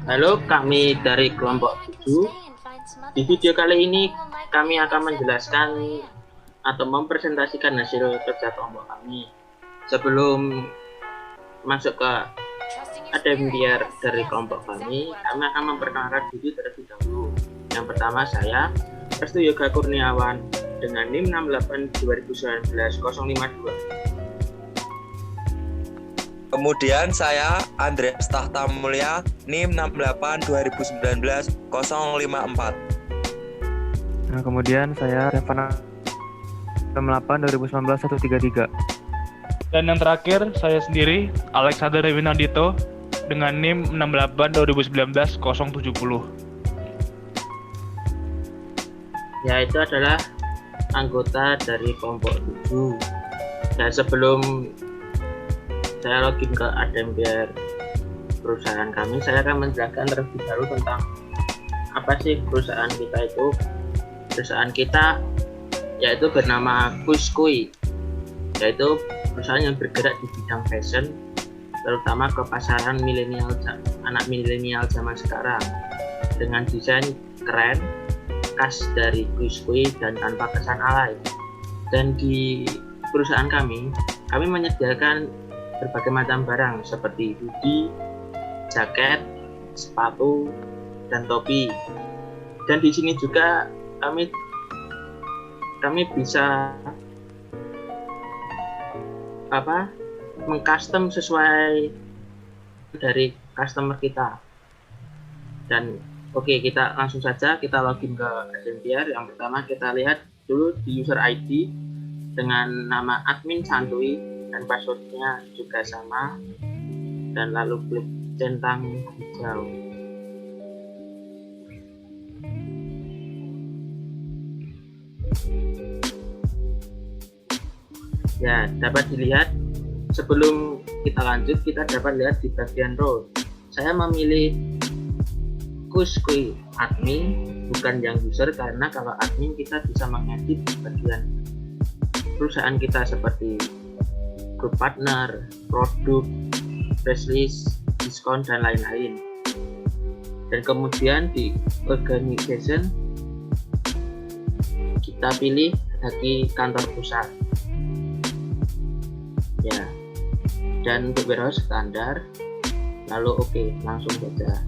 Halo, kami dari kelompok 7. Di video kali ini kami akan menjelaskan atau mempresentasikan hasil kerja kelompok kami. Sebelum masuk ke adembiar dari kelompok kami akan memperkenalkan diri terlebih dahulu. Yang pertama, saya Restu Yoga Kurniawan dengan NIM 682019-052. Kemudian saya Andreas Tahta Mulia NIM 682019-054. Nah, kemudian saya Revana 68 2019 133. Dan yang terakhir saya sendiri Alexander Winardito dengan NIM 68 2019 070. Ya, itu adalah anggota dari kelompok 7. Dan sebelum saya login ke adembiar perusahaan kami, saya akan menjelaskan terlebih dahulu tentang apa sih perusahaan kita itu. Perusahaan kita yaitu bernama Kuskui, yaitu perusahaan yang bergerak di bidang fashion, terutama ke pasaran milenial, anak milenial zaman sekarang, dengan desain keren, khas dari Kuskui dan tanpa kesan alay. Dan di perusahaan kami menyediakan berbagai macam barang seperti hoodie, jaket, sepatu, dan topi. Dan di sini juga kami bisa mengcustom sesuai dari customer kita. Dan oke, kita langsung saja kita login ke adembiar. Yang pertama kita lihat dulu di user ID dengan nama admin santuy dan passwordnya juga sama, dan lalu klik centang hijau. Ya, dapat dilihat sebelum kita lanjut, kita dapat lihat di bagian role. Saya memilih Kuskui admin, bukan yang user, karena kalau admin kita bisa mengedit bagian perusahaan kita seperti grup partner, produk, press list, diskon, dan lain-lain. Dan kemudian di organization kita pilih lagi kantor pusat. Ya, dan untuk warehouse standar, lalu oke, langsung saja.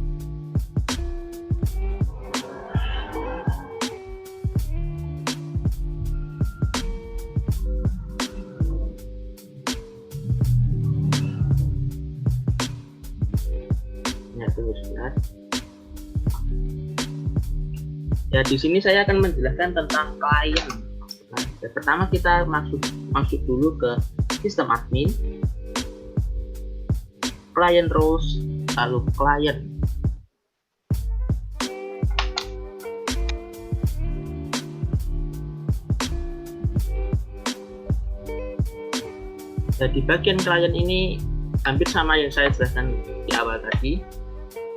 Ya, di sini saya akan menjelaskan tentang klien. Nah, pertama kita masuk dulu ke sistem admin, client roles, lalu client. Nah, di bagian klien ini hampir sama yang saya jelaskan di awal tadi.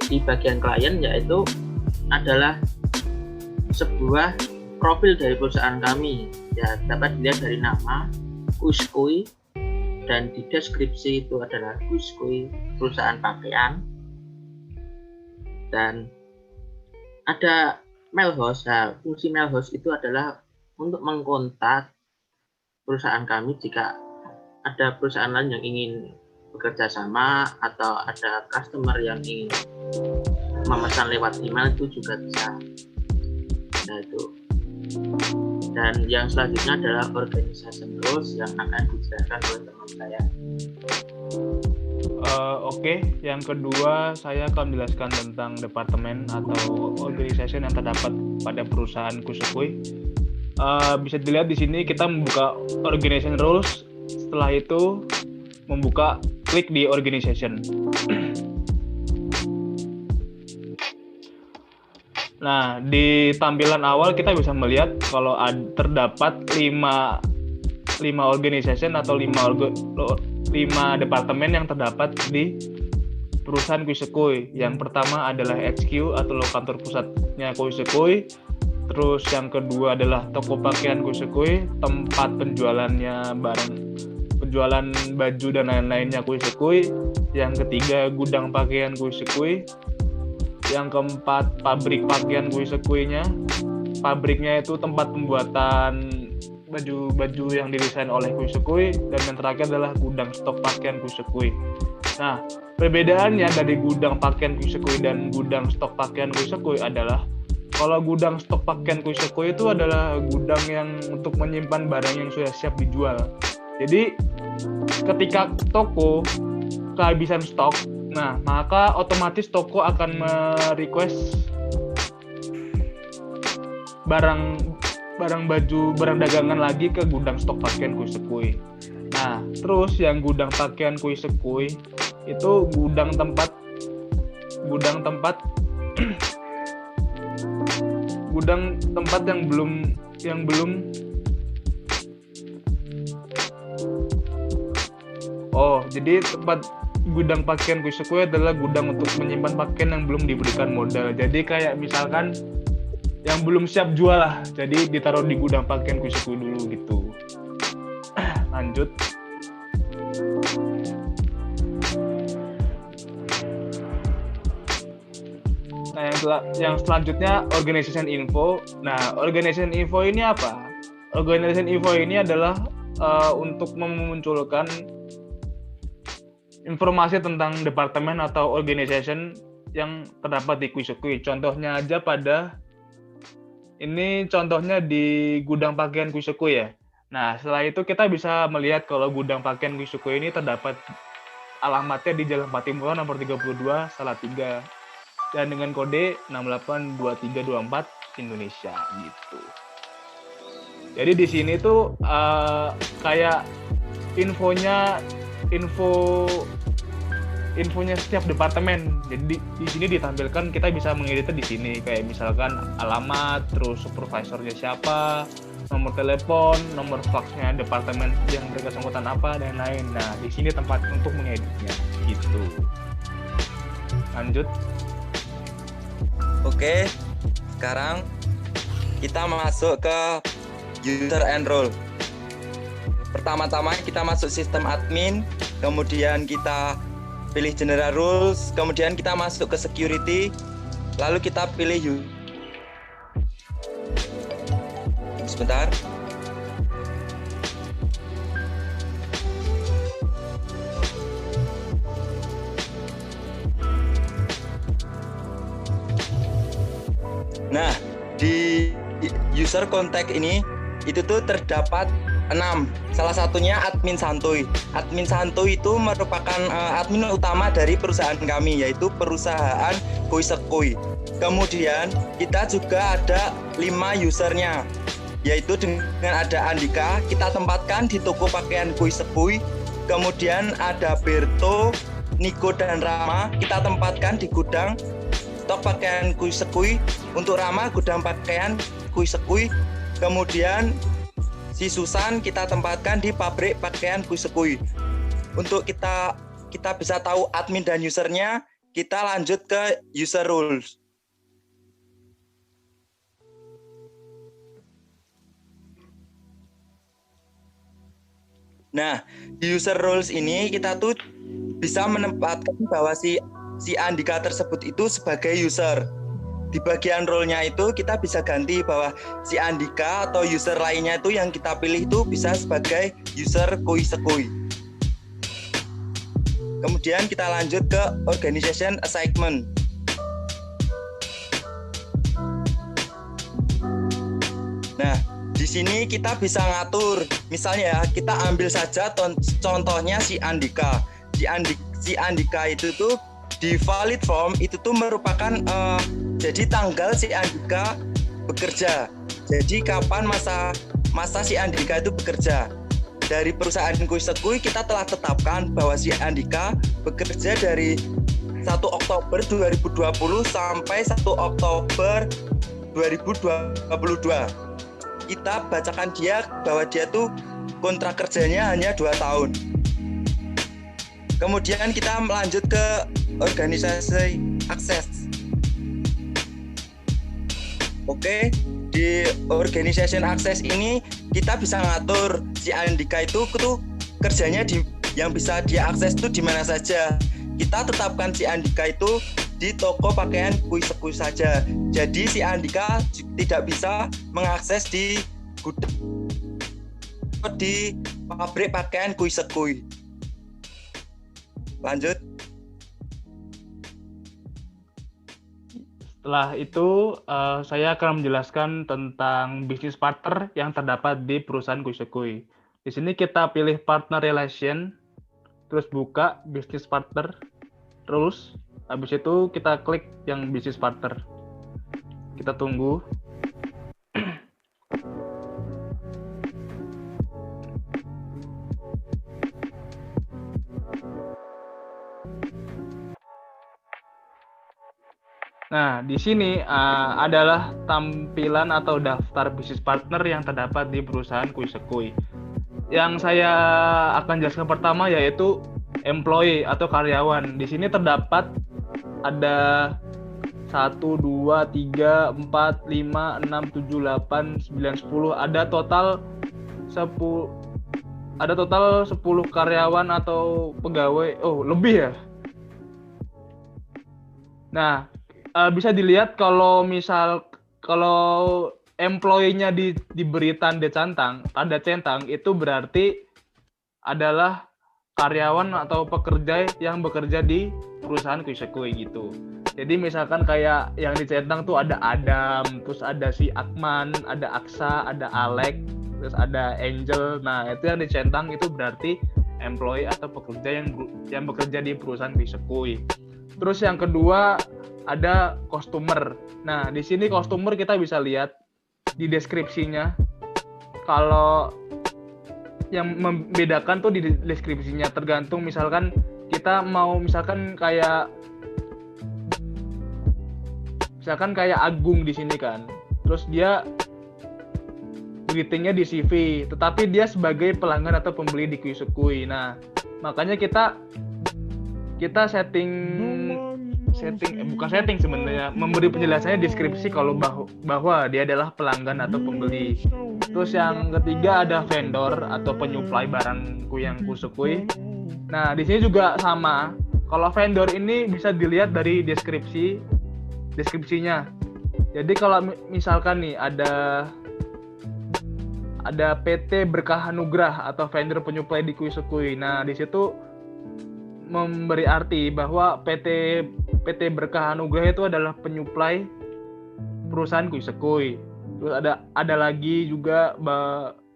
Di bagian klien yaitu adalah sebuah profil dari perusahaan kami. Ya, dapat dilihat dari nama Kuskui, dan di deskripsi itu adalah Kuskui perusahaan pakaian, dan ada mail host. Nah, fungsi mail host itu adalah untuk mengkontak perusahaan kami jika ada perusahaan lain yang ingin bekerja sama atau ada customer yang ingin memesan lewat email, itu juga bisa. Nah, itu. Dan yang selanjutnya adalah organization rules yang akan dijelaskan oleh teman saya. Oke, yang kedua saya akan menjelaskan tentang departemen atau organization yang terdapat pada perusahaan Kuskui. Bisa dilihat di sini kita membuka organization rules, setelah itu membuka klik di organization. Nah, di tampilan awal kita bisa melihat kalau terdapat 5 organization atau 5 departemen yang terdapat di perusahaan Kuskui. Yang pertama adalah HQ atau kantor pusatnya Kuskui. Terus yang kedua adalah toko pakaian Kuskui, tempat penjualannya barang penjualan baju dan lain-lainnya Kuskui. Yang ketiga, gudang pakaian Kuskui. Yang keempat, pabrik pakaian Kuisekui-nya. Pabriknya itu tempat pembuatan baju-baju yang didesain oleh Kuisekui. Dan yang terakhir adalah gudang stok pakaian Kuisekui. Nah, perbedaannya dari gudang pakaian Kuisekui dan gudang stok pakaian Kuisekui adalah kalau gudang stok pakaian Kuisekui itu adalah gudang yang untuk menyimpan barang yang sudah siap dijual. Jadi ketika toko kehabisan stok, nah maka otomatis toko akan merequest barang dagangan lagi ke gudang stok pakaian Kuisekui. Nah, terus yang gudang pakaian Kuisekui itu gudang tempat yang belum jadi tempat gudang pakaian Kuisekui adalah gudang untuk menyimpan pakaian yang belum diberikan modal. Jadi kayak misalkan yang belum siap jual lah, jadi ditaruh di gudang pakaian Kuisekui dulu gitu. Lanjut. Nah, yang selanjutnya organization info. Nah, organization info ini apa? Organization info ini adalah untuk memunculkan informasi tentang departemen atau organization yang terdapat di Kuisekui. Contohnya aja contohnya di gudang pakaian Kuisekui ya. Nah, setelah itu kita bisa melihat kalau gudang pakaian Kuisekui ini terdapat alamatnya di Jalan Patimulan nomor 32, Salatiga. Dan dengan kode 682324 Indonesia gitu. Jadi di sini tuh kayak infonya setiap departemen. Jadi di sini ditampilkan, kita bisa mengedit di sini kayak misalkan alamat, terus supervisornya siapa, nomor telepon, nomor faksnya departemen yang bersangkutan apa dan lain. Nah, di sini tempat untuk mengeditnya gitu. Lanjut. Oke, sekarang kita masuk ke user and role. Pertama-tama kita masuk sistem admin, kemudian kita pilih general rules, kemudian kita masuk ke security, lalu kita pilih sebentar. Nah, di user contact ini itu tuh terdapat 6. Salah satunya admin santuy. Admin santuy itu merupakan admin utama dari perusahaan kami, yaitu perusahaan Kuisekui. Kemudian kita juga ada 5 usernya, yaitu dengan ada Andika, kita tempatkan di toko pakaian Kuisekui. Kemudian ada Berto, Niko dan Rama, kita tempatkan di gudang stok pakaian Kuisekui. Untuk Rama, gudang pakaian Kuisekui. Kemudian si Susan kita tempatkan di pabrik pakaian Kuisekui. Untuk kita bisa tahu admin dan usernya, kita lanjut ke user rules. Nah, di user rules ini kita tuh bisa menempatkan bahwa si Andika tersebut itu sebagai user. Di bagian role-nya itu kita bisa ganti bahwa si Andika atau user lainnya itu yang kita pilih itu bisa sebagai user Kuisekui. Kemudian kita lanjut ke organization assignment. Nah, di sini kita bisa ngatur. Misalnya ya, kita ambil saja contohnya si Andika. Si Andika itu tuh di valid form itu tuh merupakan jadi tanggal si Andika bekerja. Jadi kapan masa si Andika itu bekerja. Dari perusahaan Kuisekui kita telah tetapkan bahwa si Andika bekerja dari 1 Oktober 2020 sampai 1 Oktober 2022. Kita bacakan dia bahwa dia tuh kontrak kerjanya hanya 2 tahun. Kemudian kita melanjut ke organisasi akses. Oke, di organization access ini kita bisa ngatur si Andika itu tuh kerjanya yang bisa dia akses itu di mana saja. Kita tetapkan si Andika itu di toko pakaian Kuisekui saja. Jadi si Andika tidak bisa mengakses di gudang di pabrik pakaian Kuisekui. Lanjut. Setelah itu saya akan menjelaskan tentang bisnis partner yang terdapat di perusahaan Kuisekui. Di sini kita pilih partner relation, terus buka bisnis partner, terus habis itu kita klik yang bisnis partner. Kita tunggu. Nah, di sini adalah tampilan atau daftar bisnis partner yang terdapat di perusahaan Kuisekui. Yang saya akan jelaskan pertama yaitu employee atau karyawan. Di sini terdapat ada 1, 2, 3, 4, 5, 6, 7, 8, 9, 10. Ada total 10 karyawan atau pegawai. Oh, lebih ya? Nah, bisa dilihat kalau employee-nya diberi tanda centang itu berarti adalah karyawan atau pekerja yang bekerja di perusahaan Kuisekui gitu. Jadi misalkan kayak yang dicentang tuh ada Adam, terus ada si Akman, ada Aksa, ada Alek, terus ada Angel. Nah, itu yang dicentang itu berarti employee atau pekerja yang bekerja di perusahaan Kuisekui. Terus yang kedua ada customer. Nah, di sini customer kita bisa lihat di deskripsinya. Kalau yang membedakan tuh di deskripsinya tergantung misalkan kita mau misalkan kayak Agung di sini kan. Terus dia greetingnya di CV, tetapi dia sebagai pelanggan atau pembeli di Kuisekui. Nah, makanya kita sebenarnya memberi penjelasannya deskripsi kalau bahwa dia adalah pelanggan atau pembeli. Terus yang ketiga ada vendor atau penyuplai barangku yang Kuisekui. Nah, di sini juga sama. Kalau vendor ini bisa dilihat dari deskripsinya. Jadi kalau misalkan nih ada PT Berkah Anugrah atau vendor penyuplai di Kuisekui. Nah, di situ memberi arti bahwa PT Berkah Anugrah itu adalah penyuplai perusahaan Kuisekui. Terus ada lagi juga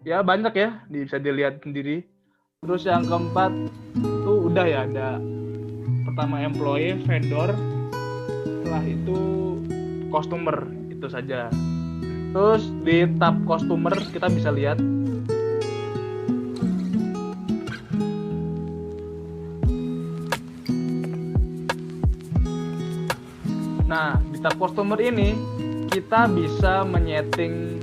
ya banyak ya, bisa dilihat sendiri. Terus yang keempat tuh udah ya, ada pertama employee, vendor, setelah itu customer, itu saja. Terus di tab customer kita bisa lihat nah, di tab customer ini kita bisa menyeting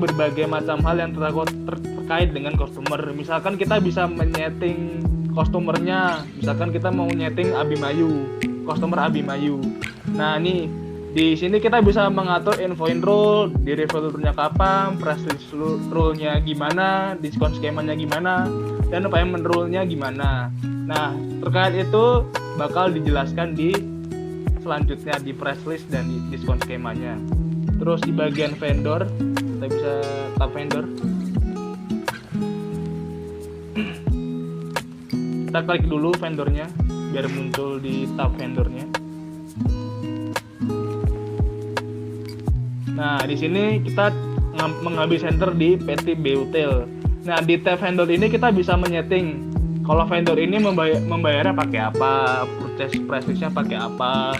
berbagai macam hal yang terkait dengan customer. Misalkan kita bisa menyeting customernya, misalkan kita mau nyeting Abimayu, customer Abimayu. Nah, nih di sini kita bisa mengatur invoice rule, di rule-nya kapan, price list rule-nya gimana, diskon skemanya gimana, dan payment rule-nya gimana. Nah, terkait itu bakal dijelaskan di selanjutnya di price list dan di diskon skemanya. Terus di bagian vendor, kita bisa tab vendor. Kita klik dulu vendornya biar muncul di tab vendornya. Nah, di sini kita mengambil center di PT Beutel. Nah, di tab vendor ini kita bisa menyeting kalau vendor ini membayarnya pakai apa, purchase price list-nya pakai apa,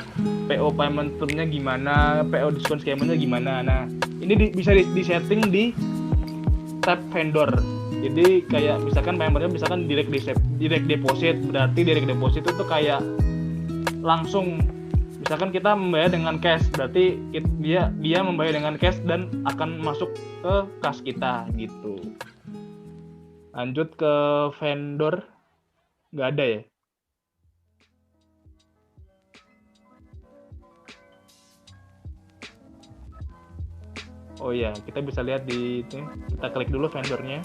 PO payment term-nya gimana, PO diskon skemanya gimana. Nah, ini bisa disetting di tab vendor. Jadi kayak misalkan payment-nya misalkan direct deposit, berarti direct deposit itu kayak langsung. Misalkan kita membayar dengan cash, berarti dia membayar dengan cash dan akan masuk ke kas kita gitu. Lanjut ke vendor, nggak ada ya? Oh iya, kita bisa lihat di ini. Kita klik dulu vendornya.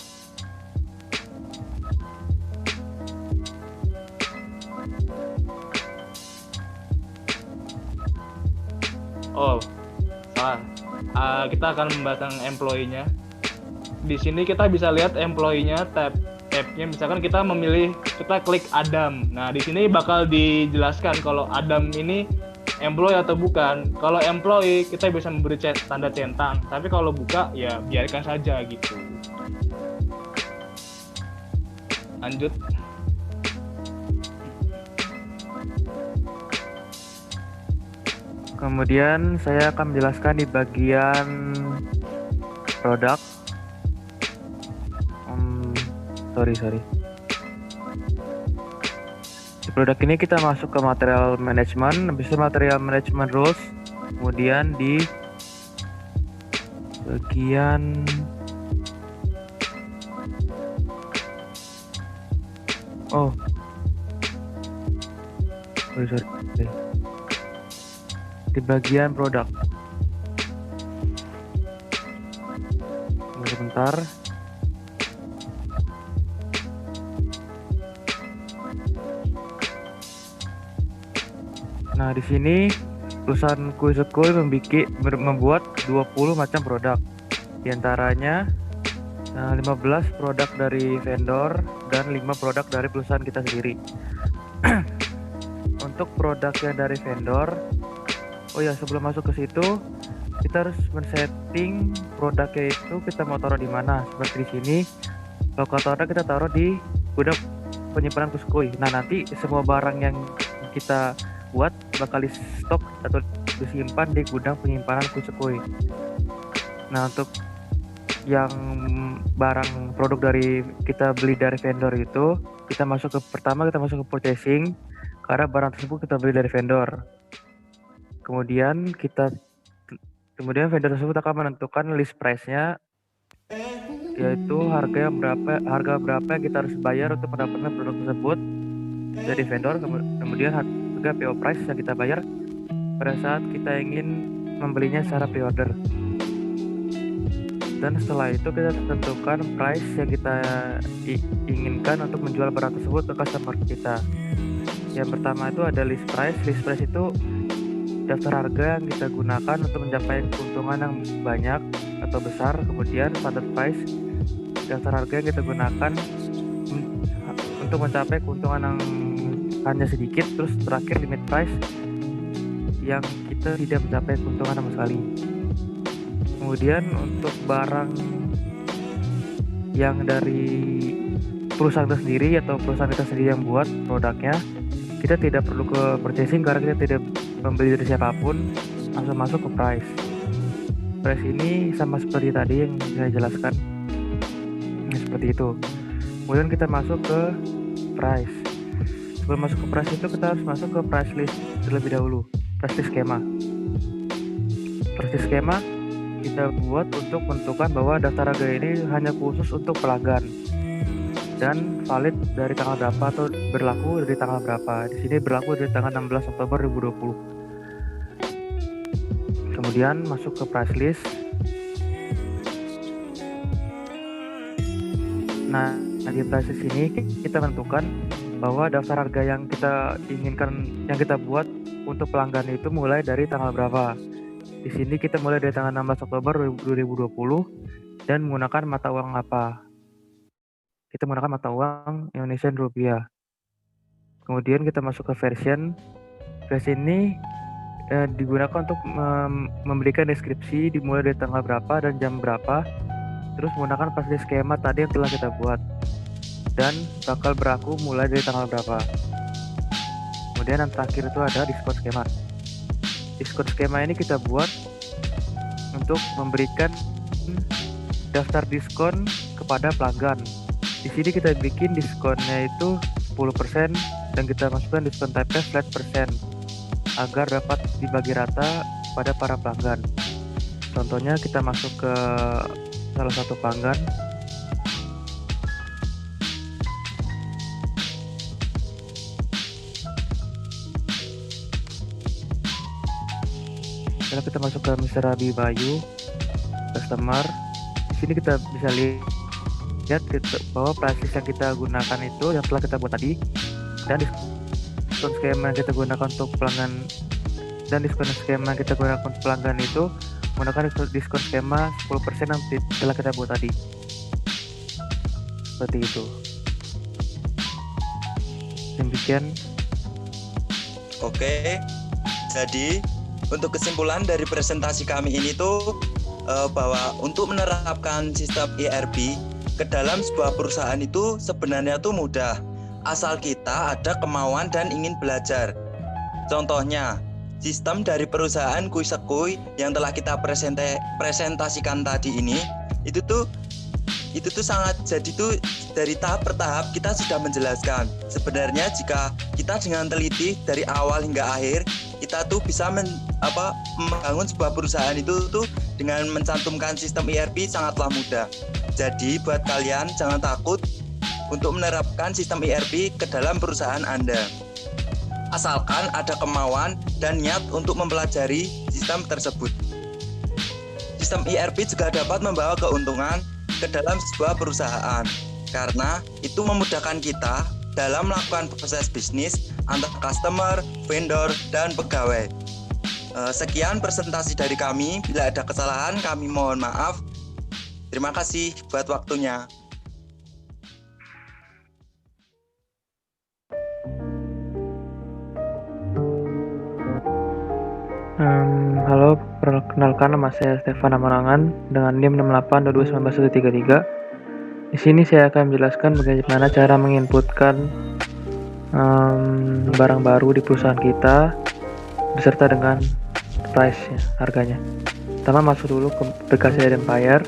Oh, salah. Kita akan membahas tentang employee-nya. Di sini kita bisa lihat employee-nya, tabnya misalkan kita memilih, kita klik Adam. Nah, di sini bakal dijelaskan kalau Adam ini employee atau bukan. Kalau employee kita bisa memberi tanda centang, tapi kalau buka ya biarkan saja gitu. Lanjut. Kemudian saya akan menjelaskan di bagian produk. Sorry. Di produk ini kita masuk ke material management, habis itu material management rules, kemudian di bagian sorry. Di bagian produk. Sebentar. Nah, di sini perusahaan Kuisukui membuat 20 macam produk. Di antaranya 15 produk dari vendor dan 5 produk dari perusahaan kita sendiri. Untuk produk yang dari vendor, sebelum masuk ke situ kita harus men-setting produknya itu kita mau taruh di mana. Seperti di sini, lokatornya kita taruh di gudang penyimpanan Kuisukui. Nah, nanti semua barang yang kita buat bakal di stok atau disimpan di gudang penyimpanan Kuisukui. Nah, untuk yang barang produk dari kita beli dari vendor itu, kita masuk ke purchasing, karena barang tersebut kita beli dari vendor. Kemudian vendor tersebut akan menentukan list price-nya, yaitu harga berapa yang kita harus bayar untuk mendapatkan produk tersebut dari vendor. Kemudian harga PO price yang kita bayar pada saat kita ingin membelinya secara pre-order. Dan setelah itu kita tentukan price yang kita inginkan untuk menjual barang tersebut ke customer kita. Yang pertama itu ada list price. List price itu daftar harga yang kita gunakan untuk mencapai keuntungan yang banyak atau besar. Kemudian standard price, daftar harga yang kita gunakan untuk mencapai keuntungan yang hanya sedikit. Terus terakhir limit price yang kita tidak mencapai keuntungan sama sekali. Kemudian untuk barang yang dari perusahaan kita sendiri atau perusahaan kita sendiri yang buat produknya, kita tidak perlu ke purchasing karena kita tidak membeli dari siapapun, langsung masuk ke price. Price ini sama seperti tadi yang saya jelaskan, seperti itu. Kemudian kita masuk ke price. Sebelum masuk ke price itu kita harus masuk ke price list terlebih dahulu. Price list skema. Price list skema kita buat untuk menentukan bahwa daftar harga ini hanya khusus untuk pelanggan dan valid dari tanggal berapa atau berlaku dari tanggal berapa. Di sini berlaku dari tanggal 16 Oktober 2020. Kemudian masuk ke price list. Nah, di price list ini kita menentukan bahwa daftar harga yang kita inginkan, yang kita buat untuk pelanggan itu mulai dari tanggal berapa. Di sini kita mulai dari tanggal 16 Oktober 2020 dan menggunakan mata uang apa? Kita menggunakan mata uang Indonesian Rupiah. Kemudian kita masuk ke version. Versi ini digunakan untuk memberikan deskripsi dimulai dari tanggal berapa dan jam berapa. Terus menggunakan pasti skema tadi yang telah kita buat dan bakal berlaku mulai dari tanggal berapa. Kemudian yang terakhir itu ada diskon skema. Diskon skema ini kita buat untuk memberikan daftar diskon kepada pelanggan. Di sini kita bikin diskonnya itu 10% dan kita masukkan diskon type flat persen agar dapat dibagi rata pada para pelanggan. Contohnya kita masuk ke salah satu pelanggan. Kalau kita masuk ke Mr. Rabi Bayu, customer, di sini kita bisa lihat bahwa price list yang kita gunakan itu yang telah kita buat tadi dan diskon skema yang kita gunakan untuk pelanggan dan diskon skema yang kita gunakan untuk pelanggan itu menggunakan diskon skema 10% yang telah kita buat tadi. Seperti itu. Demikian. Oke, jadi untuk kesimpulan dari presentasi kami ini tuh bahwa untuk menerapkan sistem ERP ke dalam sebuah perusahaan itu sebenarnya tuh mudah, asal kita ada kemauan dan ingin belajar. Contohnya, sistem dari perusahaan Kui Sekui yang telah kita presentasikan tadi ini, itu tuh sangat, jadi tuh dari tahap per tahap kita sudah menjelaskan. Sebenarnya jika kita dengan teliti dari awal hingga akhir, kita tuh bisa membangun sebuah perusahaan itu tuh dengan mencantumkan sistem ERP sangatlah mudah. Jadi buat kalian jangan takut untuk menerapkan sistem ERP ke dalam perusahaan Anda. Asalkan ada kemauan dan niat untuk mempelajari sistem tersebut. Sistem ERP juga dapat membawa keuntungan ke dalam sebuah perusahaan karena itu memudahkan kita dalam melakukan proses bisnis antara customer, vendor, dan pegawai. Sekian presentasi dari kami. Bila ada kesalahan kami mohon maaf. Terima kasih buat waktunya. Halo, perkenalkan nama saya Stefan Amarangan dengan NIM 68221913. Di sini saya akan menjelaskan bagaimana cara menginputkan barang baru di perusahaan kita beserta dengan price-nya, harganya. Pertama masuk dulu ke aplikasi Empire.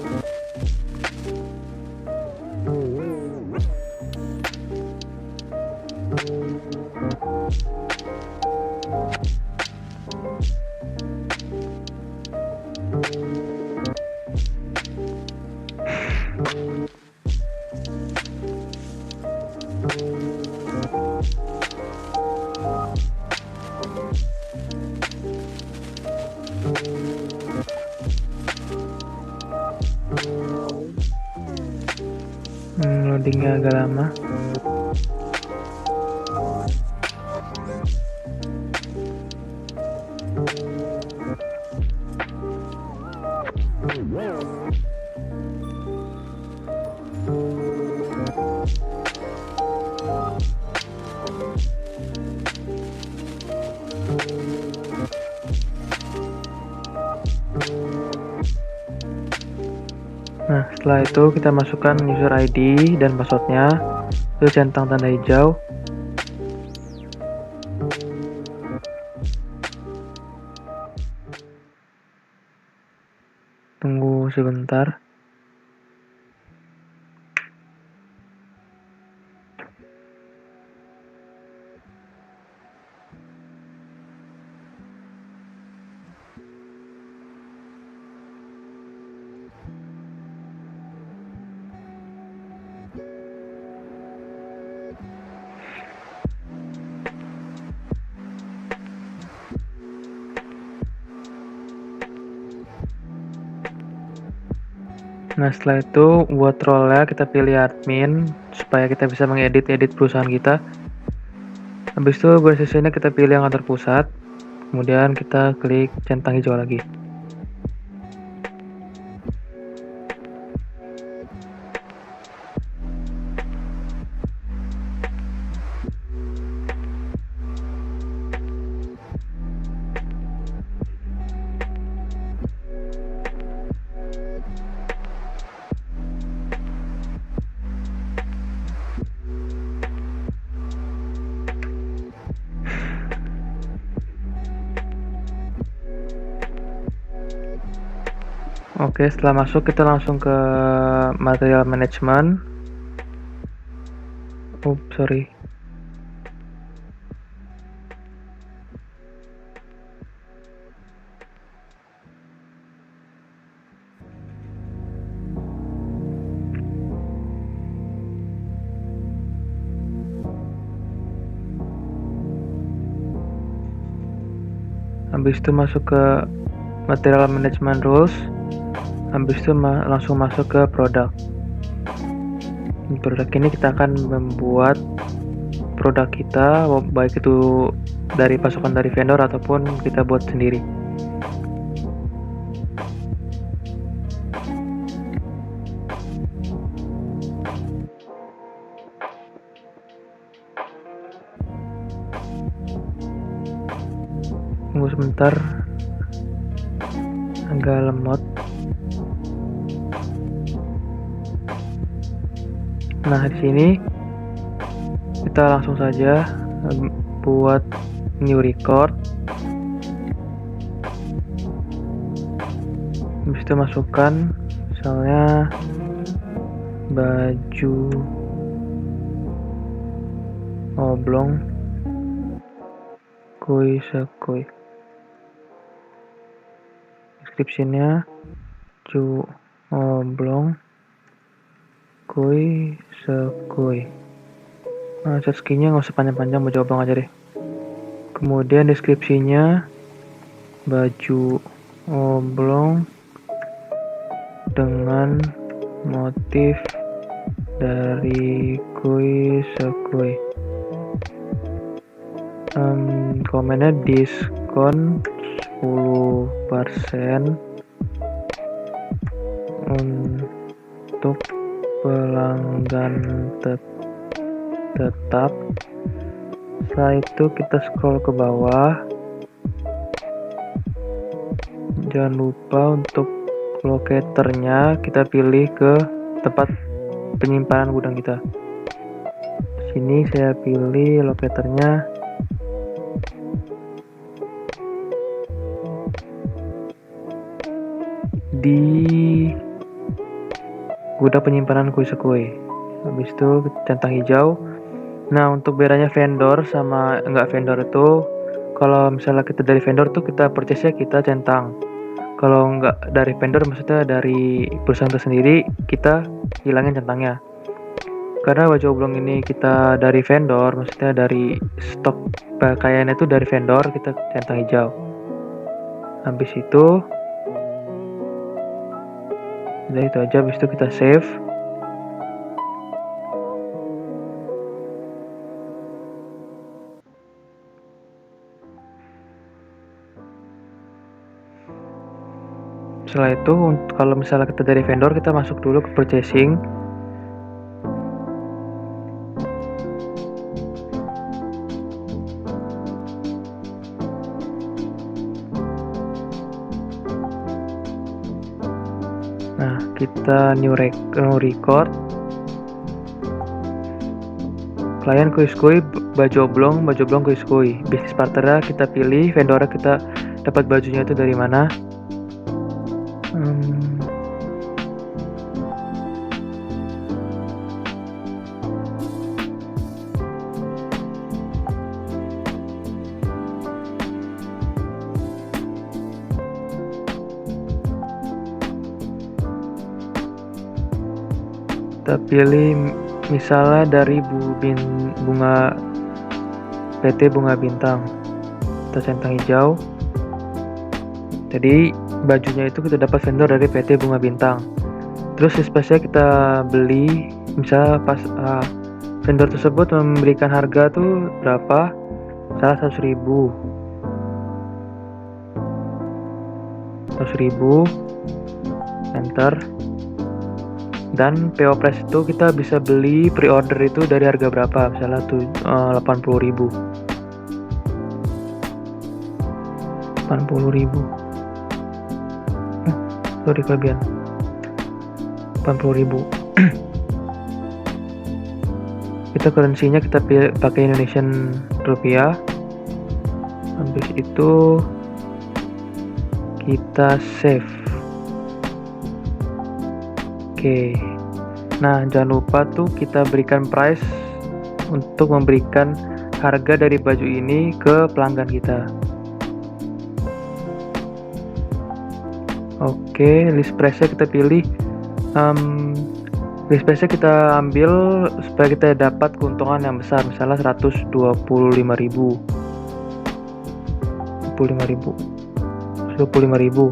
Loadingnya agak lama. Nah, setelah itu kita masukkan user ID dan passwordnya, itu centang tanda hijau. Tunggu sebentar. Nah, setelah itu buat role-nya kita pilih admin supaya kita bisa mengedit perusahaan kita. Habis itu organisasinya kita pilih yang kantor pusat. Kemudian kita klik centang hijau lagi. Oke, setelah masuk kita langsung ke material management. Sorry. Habis itu masuk ke material management rules. Habis itu langsung masuk ke produk. Di produk ini kita akan membuat produk kita, baik itu dari pasokan dari vendor ataupun kita buat sendiri. Tunggu sebentar, agak lemot. Nah, di sini kita langsung saja buat new record. Habis itu masukkan misalnya baju oblong kuy sekuy. Description-nya cu oblong kuy sekuy. Nah, set skill-nya nggak usah panjang-panjang, baju oblong aja deh. Kemudian deskripsinya baju oblong dengan motif dari kuy sekuy. Komennya diskon 10% untuk pelanggan tetap. Setelah itu kita scroll ke bawah. Jangan lupa untuk locatornya kita pilih ke tempat penyimpanan gudang kita. Sini saya pilih locatornya di gudang penyimpanan kuy sekuy. Habis itu centang hijau. Nah, untuk bedanya vendor sama enggak vendor itu, kalau misalnya kita dari vendor tuh kita purchase-nya kita centang. Kalau enggak dari vendor, maksudnya dari perusahaan tersendiri, kita hilangin centangnya. Karena baju oblong ini kita dari vendor, maksudnya dari stok pakaiannya itu dari vendor, kita centang hijau. Habis itu udah itu aja. Habis itu kita save. Setelah itu, kalau misalnya kita dari vendor, kita masuk dulu ke purchasing. Nah, kita new record. Klien kuy sekuy, baju oblong kuy sekuy. Bisnis partnernya kita pilih, vendornya kita dapat bajunya itu dari mana. Kita pilih misalnya dari bunga PT Bunga Bintang. Kita centang hijau. Jadi bajunya itu kita dapat vendor dari PT Bunga Bintang. Terus space-nya kita beli, misalnya pas vendor tersebut memberikan harga tuh berapa? Salah 100.000. 100.000, enter. Dan PO price itu kita bisa beli pre-order itu dari harga berapa, misalnya tuh 80.000. 80.000. Sorry, kelebihan. 80.000. Kita currency-nya kita pakai Indonesian rupiah. Habis itu kita save. Oke. Nah, jangan lupa tuh kita berikan price untuk memberikan harga dari baju ini ke pelanggan kita. Oke, list price-nya kita pilih. List price-nya kita ambil supaya kita dapat keuntungan yang besar, misalnya 125.000. 25.000.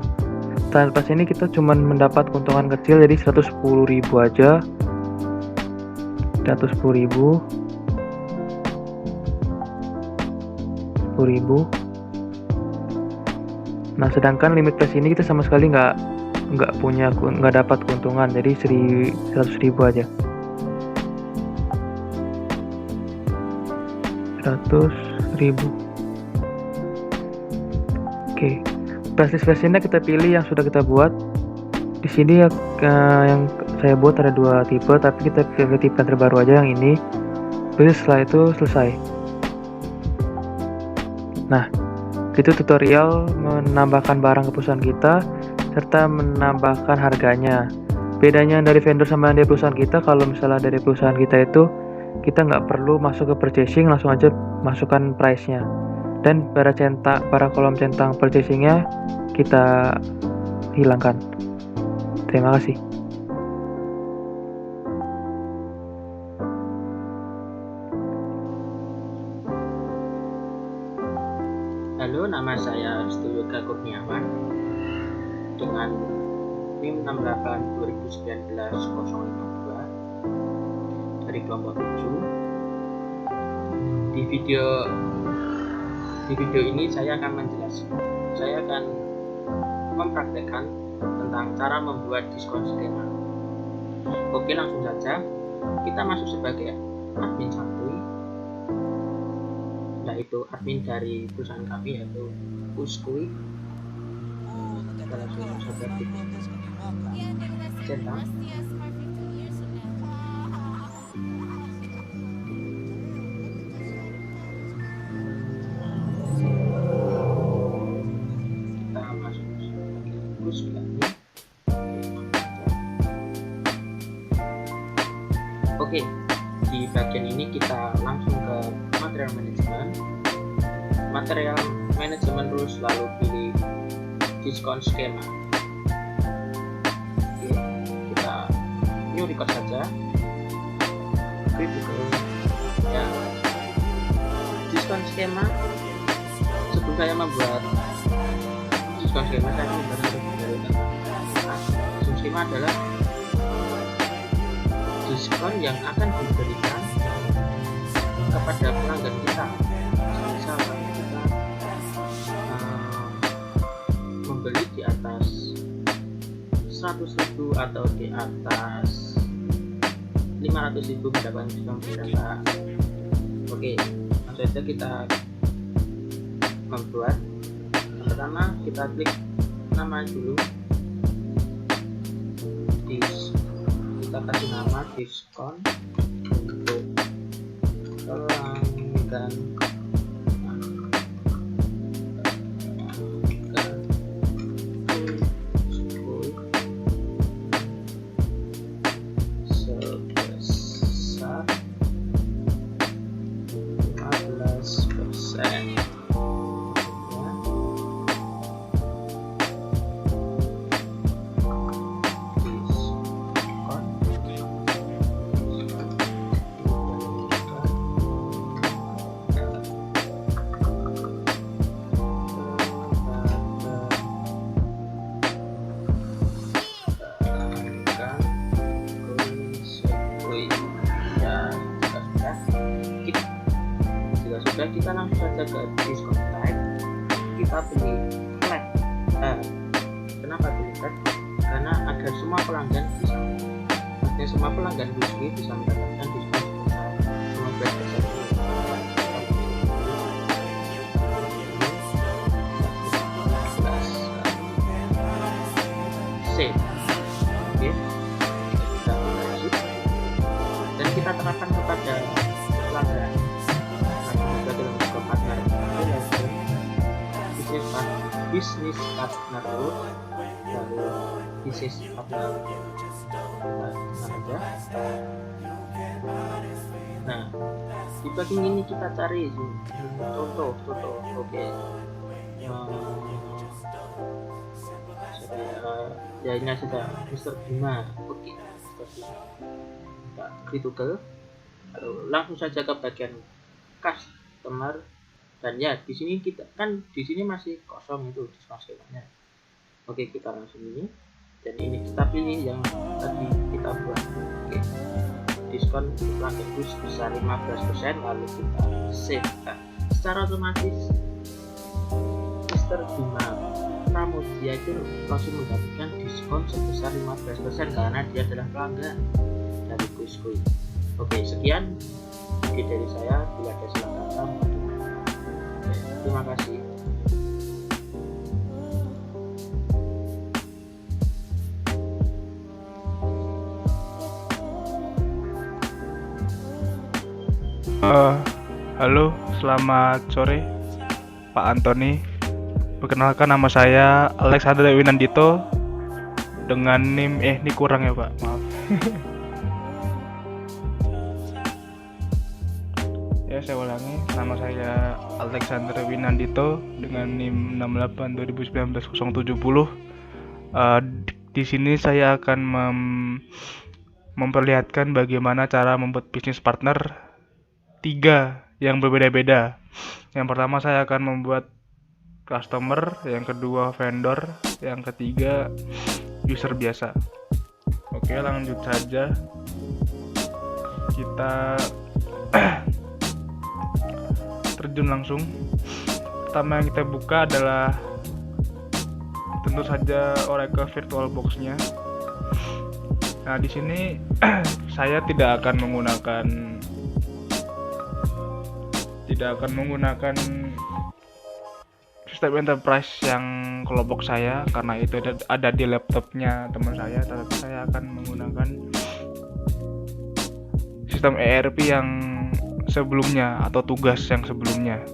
Tanpa sini kita cuman mendapat keuntungan kecil, jadi 110.000 aja. 110.000. 10.000. Nah, sedangkan limit plus ini kita sama sekali nggak dapat keuntungan, jadi 100.000 aja. 100.000. Oke, pricelist versionnya kita pilih yang sudah kita buat. Di sini yang saya buat ada 2 tipe, tapi kita pilih tipe yang terbaru aja, yang ini. Terus setelah itu selesai. Nah, itu tutorial menambahkan barang ke perusahaan kita serta menambahkan harganya. Bedanya dari vendor sama dari perusahaan kita, kalau misalnya dari perusahaan kita itu kita nggak perlu masuk ke purchasing, langsung aja masukkan price-nya. Dan para kolom centang purchasing-nya kita hilangkan. Terima kasih. Halo, nama saya Stuyoga Kurniawan dengan NIM 68 2019 052 dari kelompok 7. Di video ini saya akan mempraktekkan tentang cara membuat diskon skema. Oke, langsung saja kita masuk sebagai admin santuy, yaitu admin dari perusahaan kami, yaitu Uskui. Kita langsung saja centang. Kita masuk sebagai Uskui. Oke, di bagian ini kita langsung ke material manajemen, terus lalu pilih diskon skema. Oke, kita new record saja. Ya, diskon skema. Sebelum saya membuat diskon skema, saya membuat diskon skema adalah diskon yang akan diberikan kepada pelanggan kita. Misal kita membeli di atas 100.000 atau di atas 500.000 mendapatkan diskon berapa. Oke, langsung saja kita membuat. Yang pertama kita klik nama dulu, kita kasih nama diskon untuk pelanggan sebesar 15%. Kita langsung saja ke diskon type, kita pilih flat. Kenapa pilih flat? Karena agar semua pelanggan Uskui bisa mendapatkan diskon sebesar 15%. Save. Oke, kita lanjut dan kita terapkan kepada pelanggan. Bisnis partner lalu bisnis partner saja. Nah, di bagian ini kita cari contoh. Oke, ya ini sudah Mr. Bima. Oke, kita klik Google, lalu langsung saja ke bagian customer. Dan ya, di sini masih kosong itu diskon skemanya. Oke, kita langsung ini. Dan ini kita pilih yang tadi kita buat. Oke, diskon pelanggan sebesar 15%, lalu kita save. Secara otomatis Mr. Bima Pramudia itu langsung mendapatkan diskon sebesar 15% karena dia adalah pelanggan dari kuisku. Oke, sekian video dari saya. Bila ada salah kata, mohon dimaafkan. Terima kasih. Halo, selamat sore Pak Antoni. Perkenalkan, nama saya Alexander Winandito dengan NIM ini kurang ya Pak, maaf. Ya, saya ulangi, nama saya Alexander Winandito dengan NIM 682019-070. Di sini saya akan memperlihatkan bagaimana cara membuat bisnis partner 3 yang berbeda-beda. Yang pertama saya akan membuat customer, yang kedua vendor, yang ketiga user biasa. Oke, lanjut saja. Kita terjun langsung. Pertama yang kita buka adalah tentu saja Oracle VirtualBox-nya. Nah, di sini saya tidak akan menggunakan sistem enterprise yang kelompok saya karena itu ada di laptopnya teman saya, tapi saya akan menggunakan sistem ERP yang sebelumnya atau tugas yang sebelumnya.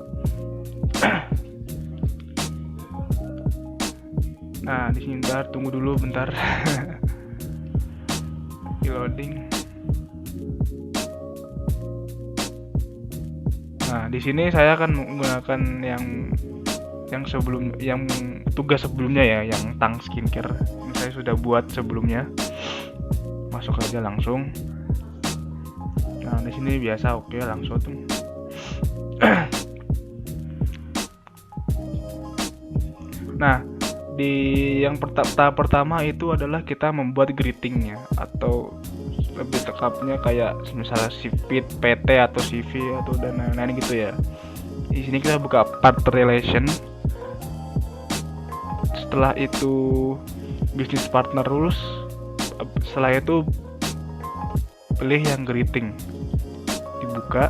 Nah, di sini tunggu dulu bentar. Loading. Nah, di sini saya akan menggunakan yang tugas sebelumnya ya, yang Tang Skincare. Ini saya sudah buat sebelumnya. Masuk aja langsung. Nah, di sini biasa, oke, langsung. Nah, di yang tahap pertama itu adalah kita membuat greetingnya, atau lebih tekapnya kayak misalnya CV, PT atau CV atau dan lain-lain gitu ya. Di sini kita buka partner relation. Setelah itu business partner rules. Setelah itu pilih yang greeting. Dibuka.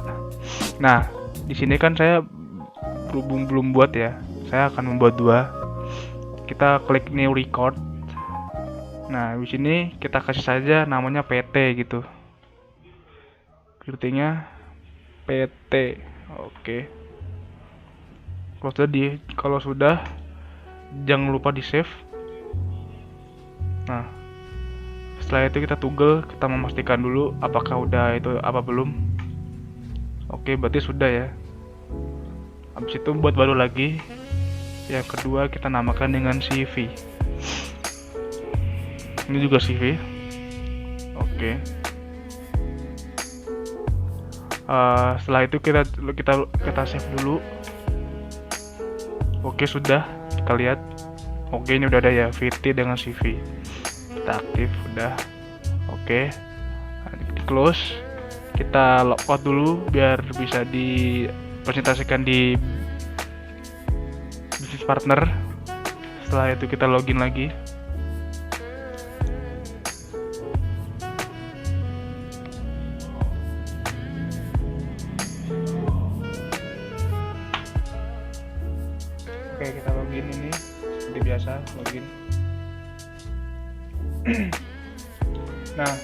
Nah, di sini kan saya belum buat ya. Saya akan membuat 2. Kita klik new record. Nah, di sini kita kasih saja namanya PT gitu. Greetingnya PT. Oke. Kalau sudah jangan lupa di save. Nah, setelah itu kita toggle, kita memastikan dulu apakah udah itu apa belum. Oke, berarti sudah ya. Habis itu buat baru lagi. Yang kedua kita namakan dengan CV. Ini juga CV. Oke. Setelah itu kita save dulu. Oke, sudah. Kita lihat. Oke, ini udah ada ya VT dengan CV. Kita aktif, udah. Oke. Di close. Kita logout dulu biar bisa dipresentasikan di business partner. Setelah itu kita login lagi. Oke, kita login ini seperti biasa, login. Nah,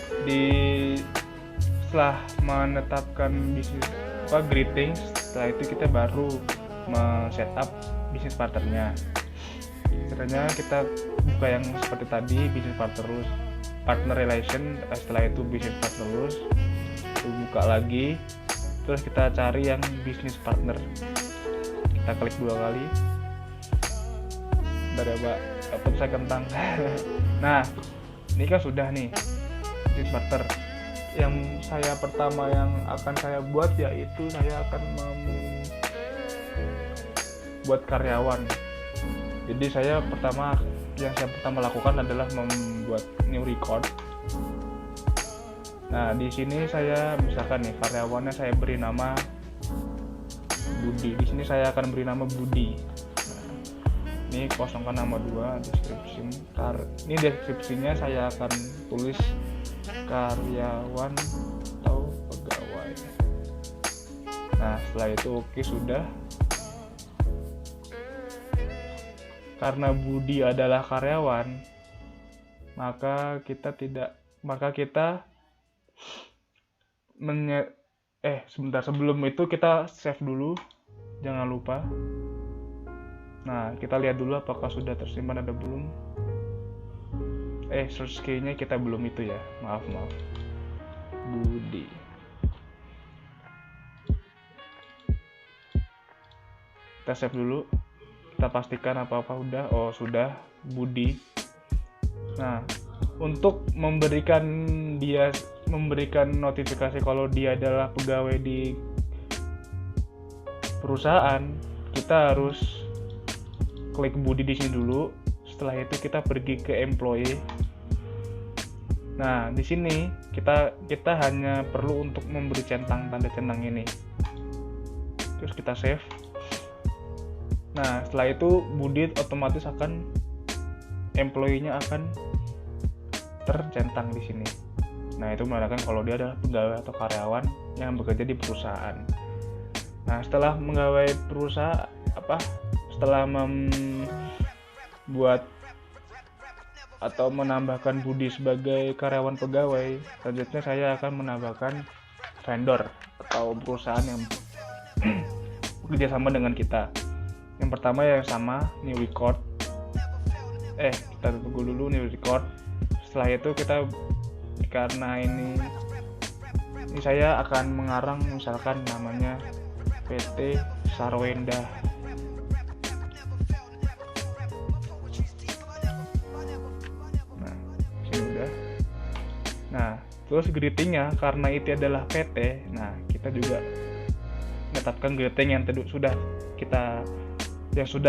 setelah menetapkan bisnis greeting, setelah itu kita baru setup bisnis partnernya. Caranya kita buka yang seperti tadi, bisnis partner relation. Setelah itu bisnis partner rules, buka lagi, terus kita cari yang bisnis partner. Kita klik 2 kali. Bentar ya Pak, dapat saya kentang. Nah, ini kan sudah nih bisnis partner. Yang saya pertama yang akan saya buat yaitu saya akan buat karyawan. Jadi yang saya pertama lakukan adalah membuat new record. Nah, di sini saya misalkan nih karyawannya saya beri nama Budi. Di sini saya akan beri nama Budi. Ini kosongkan nama 2 deskripsi. Ini deskripsinya saya akan tulis karyawan atau pegawai. Nah, setelah itu oke, sudah. Karena Budi adalah karyawan, maka kita sebentar, sebelum itu kita save dulu, jangan lupa. Nah, kita lihat dulu apakah sudah tersimpan atau belum. Search key-nya kita belum itu ya, maaf. Budi. Kita save dulu, kita pastikan apa-apa udah. Oh, sudah, Budi. Nah, untuk memberikan notifikasi kalau dia adalah pegawai di perusahaan, kita harus klik Budi di sini dulu. Setelah itu kita pergi ke employee. Nah, di sini kita hanya perlu untuk memberi tanda centang ini. Terus kita save. Nah, setelah itu Budi otomatis employee-nya akan tercentang di sini. Nah, itu menandakan kalau dia adalah pegawai atau karyawan yang bekerja di perusahaan. Nah, setelah setelah membuat atau menambahkan Budi sebagai karyawan pegawai, selanjutnya saya akan menambahkan vendor atau perusahaan yang bekerja sama dengan kita. Yang pertama yang sama, new record. Kita tunggu dulu new record. Setelah itu kita, karena ini saya akan mengarang, misalkan namanya PT Sarwenda. Nah, sini udah. Nah, terus greeting-nya karena itu adalah PT. Nah, kita juga menetapkan greeting yang sudah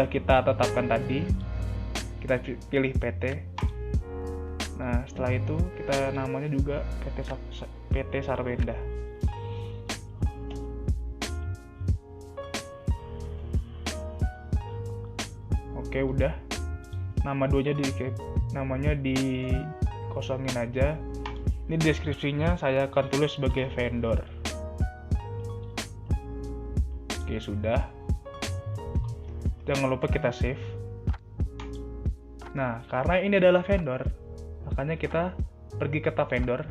kita tetapkan tadi. Kita pilih PT. Nah, setelah itu kita namanya juga PT Sarwenda. Oke, udah. Namanya dikosongin aja. Ini deskripsinya saya akan tulis sebagai vendor. Oke, sudah. Jangan lupa kita save. Nah, karena ini adalah vendor, makanya kita pergi ke tab vendor.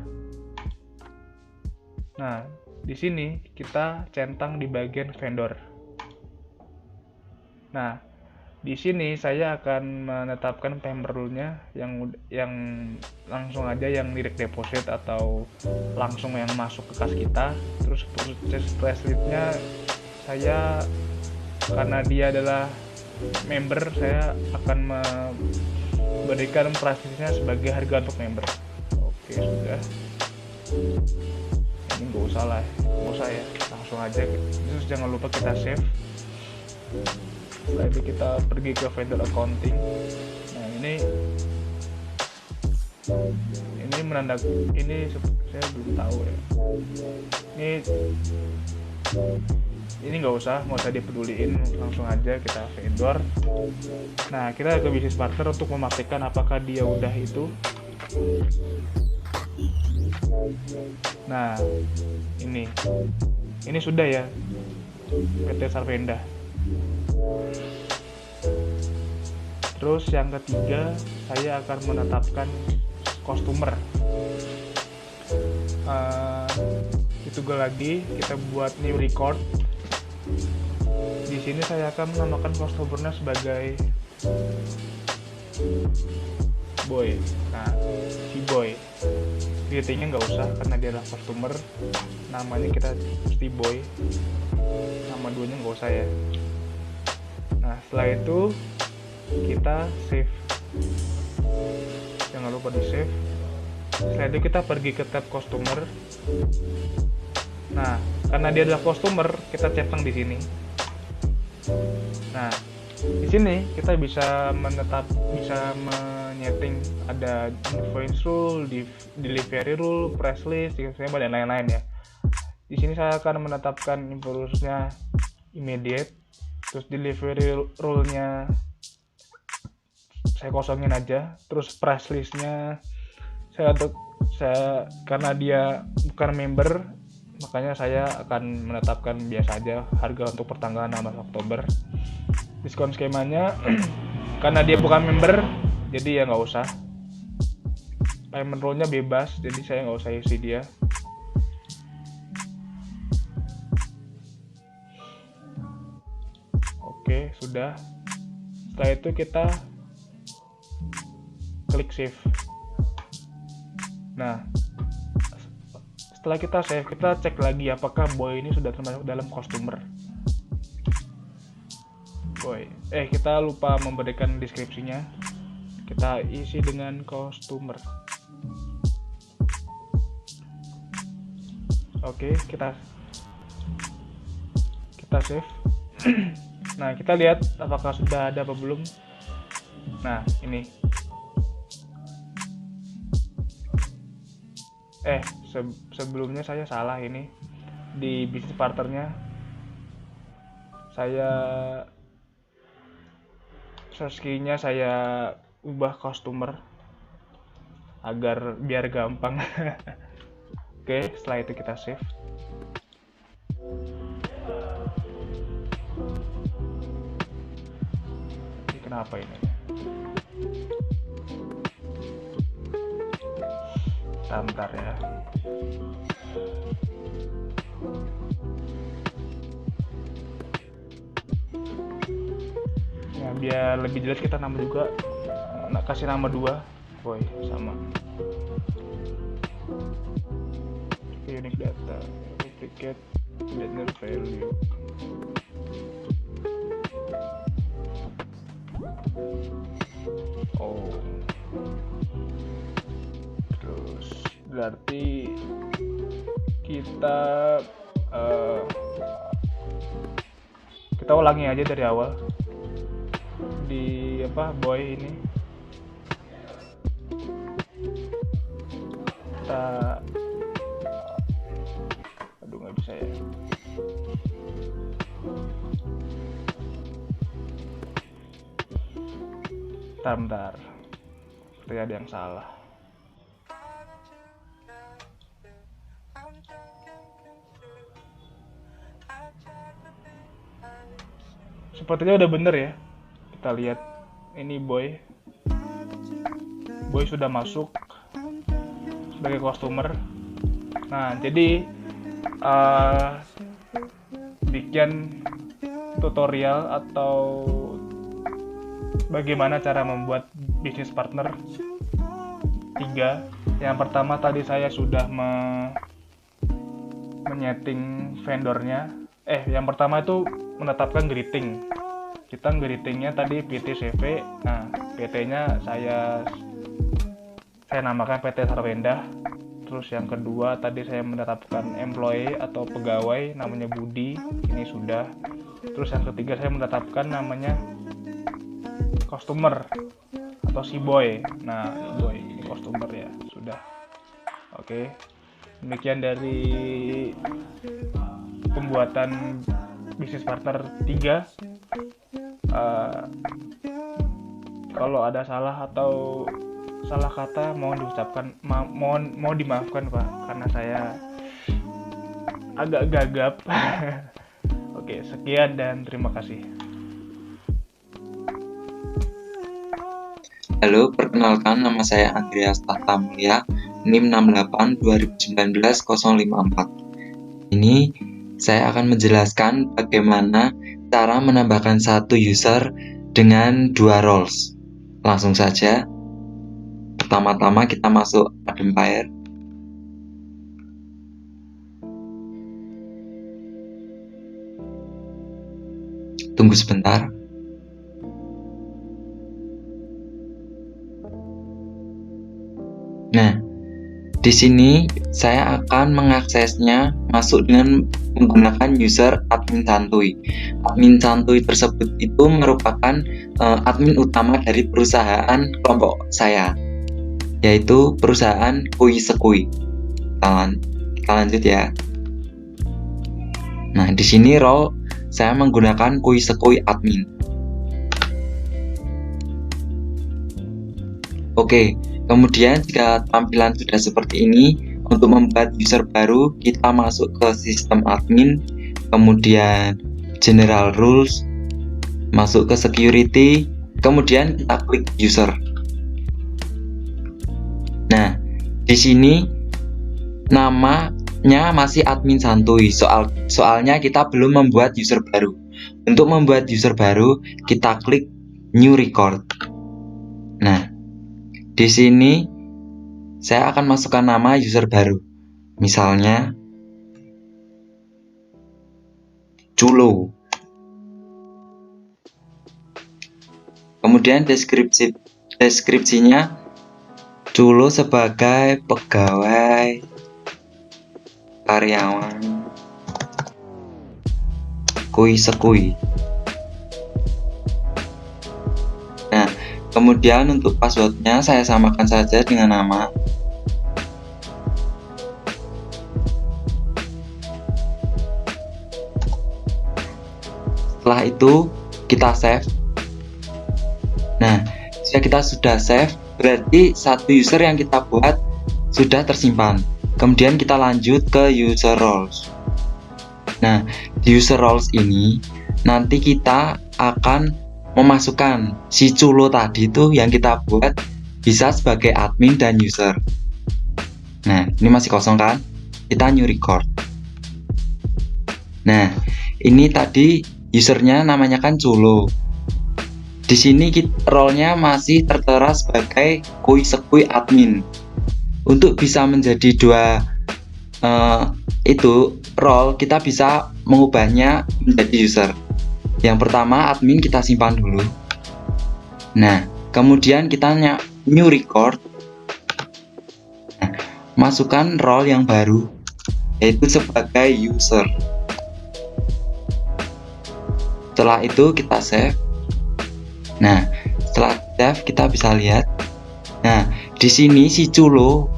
Nah, di sini kita centang di bagian vendor. Nah, di sini saya akan menetapkan payment rule-nya yang langsung aja yang direct deposit atau langsung yang masuk ke kas kita. Terus purchase price list-nya saya, karena dia adalah member, saya akan memberikan price list-nya sebagai harga untuk member. Oke, sudah. Ini nggak usah ya, langsung aja. Terus jangan lupa kita save. Setelah itu kita pergi ke vendor accounting. Nah, ini saya belum tahu ya. Ini nggak usah dipeduliin, langsung aja kita vendor. Nah, kita ke business partner untuk memastikan apakah dia udah itu. Nah, ini sudah ya, PT Sarwenda. Terus yang ketiga, saya akan menetapkan customer. Itu lagi kita buat new record. Di sini saya akan menamakan customer-nya sebagai Boy. Nah, si Boy. Greeting-nya nggak usah karena dia adalah customer. Namanya kita mesti Boy. Nama duanya nggak usah ya. Nah, setelah itu kita save. Jangan lupa di save. Setelah itu kita pergi ke tab customer. Nah, karena dia adalah customer, kita centang di sini. Nah, di sini kita bisa menyeting ada invoice rule, delivery rule, price list, dan lain-lain ya. Di sini saya akan menetapkan invoice-nya immediate, terus delivery rule-nya saya kosongin aja. Terus price listnya saya karena dia bukan member, makanya saya akan menetapkan biasa aja harga untuk pertanggal 16 Oktober. Diskon skemanya karena dia bukan member, jadi ya nggak usah. Payment rule-nya bebas, jadi saya nggak usah isi dia. Oke, sudah. Setelah itu kita klik save. Nah, setelah kita save, kita cek lagi apakah boy ini sudah termasuk dalam customer. Kita lupa memberikan deskripsinya. Kita isi dengan customer. Oke, kita save. Nah, kita lihat apakah sudah ada apa belum. Nah, ini. Sebelumnya saya salah ini. Di bisnis partnernya saya search key-nya saya ubah customer biar gampang. Oke, setelah itu kita save. Ini kenapa ini? Bentar ya. Ya, biar lebih jelas kita kasih nama 2. Sama. Unique data, duplicate, general value. Terus berarti kita ulangi aja dari awal di boy ini. Nggak bisa ya. Bentar. Seperti ada yang salah. Sepertinya udah bener ya. Kita lihat ini boy sudah masuk sebagai customer. Nah, jadi bikin tutorial atau bagaimana cara membuat bisnis partner 3. Yang pertama tadi saya sudah menyeting vendornya. Yang pertama itu menetapkan greeting. Kita greetingnya tadi PT CV. Nah, PT-nya saya namakan PT Sarwendah. Terus yang kedua tadi saya menetapkan employee atau pegawai namanya Budi, ini sudah. Terus yang ketiga saya menetapkan namanya customer atau si boy. Nah, boy ini customer ya, sudah. Oke. Demikian dari pembuatan bisnis partner 3. Kalau ada salah atau salah kata mohon dimaafkan Pak, karena saya agak gagap. Oke, sekian dan terima kasih. Halo, perkenalkan nama saya Andreas Tata Mulia, NIM 68 2019 054. Ini saya akan menjelaskan bagaimana cara menambahkan satu user dengan 2 roles. Langsung saja. Pertama-tama kita masuk Adempire. Tunggu sebentar. Nah, di sini saya akan mengaksesnya masuk dengan menggunakan user admin santuy. Admin santuy tersebut itu merupakan admin utama dari perusahaan kelompok saya, yaitu perusahaan Kui Sekui. Kita lanjut ya. Nah, di sini role saya menggunakan Kui Sekui admin. Oke, kemudian jika tampilan sudah seperti ini, untuk membuat user baru, kita masuk ke sistem admin, kemudian general rules, masuk ke security, kemudian kita klik user. Nah, di sini namanya masih admin santuy, soalnya kita belum membuat user baru. Untuk membuat user baru, kita klik new record. Nah, di sini saya akan masukkan nama user baru. Misalnya Culo. Kemudian deskripsinya Culo sebagai pegawai karyawan Kui Sekui. Nah, kemudian untuk passwordnya saya samakan saja dengan nama. Setelah itu kita save. Nah, jika kita sudah save, berarti satu user yang kita buat sudah tersimpan. Kemudian kita lanjut ke user roles. Nah, di user roles ini nanti kita akan memasukkan si Culo tadi itu yang kita buat bisa sebagai admin dan user. Nah, ini masih kosong kan? Kita new record. Nah, ini tadi usernya namanya kan Culo. Di sini role-nya masih tertera sebagai Kui Sekui admin. Untuk bisa menjadi dua role, kita bisa mengubahnya menjadi user. Yang pertama admin kita simpan dulu. Nah, kemudian kita new record. Nah, masukkan role yang baru, yaitu sebagai user. Setelah itu kita save. Nah, setelah save kita bisa lihat. Nah, di sini si Culo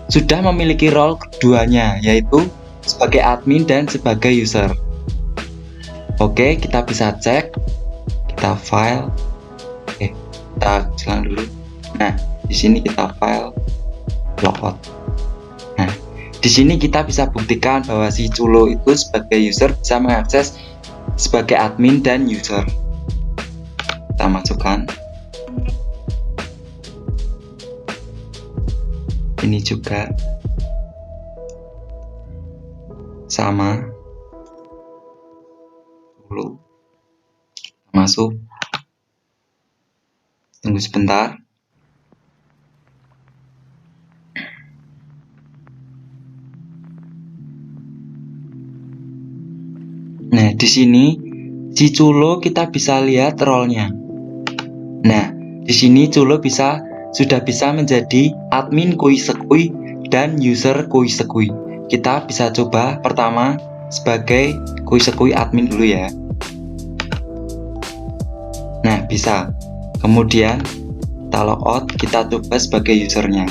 sudah memiliki role keduanya, yaitu sebagai admin dan sebagai user. Oke, kita bisa cek. Kita file. Kita ulang dulu. Nah, di sini kita file logout. Nah, di sini kita bisa buktikan bahwa si Culo itu sebagai user bisa mengakses sebagai admin dan user. Kita masukkan. Ini juga sama. Dulu masuk. Tunggu sebentar. Nah, di sini si Culo kita bisa lihat role-nya. Nah, di sini Culo sudah bisa menjadi admin Kui Sekui dan user Kui Sekui. Kita bisa coba pertama sebagai Kui Sekui admin dulu ya. Nah, bisa. Kemudian kita logout, kita coba sebagai usernya.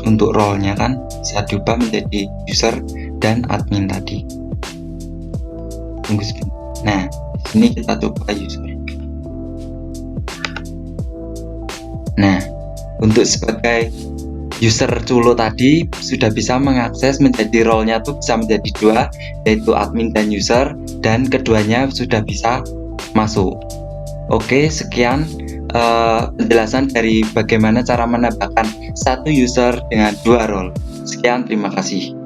Untuk role-nya kan bisa diubah menjadi user dan admin tadi. Tunggu sebentar. Nah, ini kita coba user. Nah, untuk sebagai user Culo tadi sudah bisa mengakses menjadi role-nya tuh bisa menjadi dua, yaitu admin dan user, dan keduanya sudah bisa masuk. Oke, sekian penjelasan dari bagaimana cara menambahkan satu user dengan dua role. Sekian, terima kasih.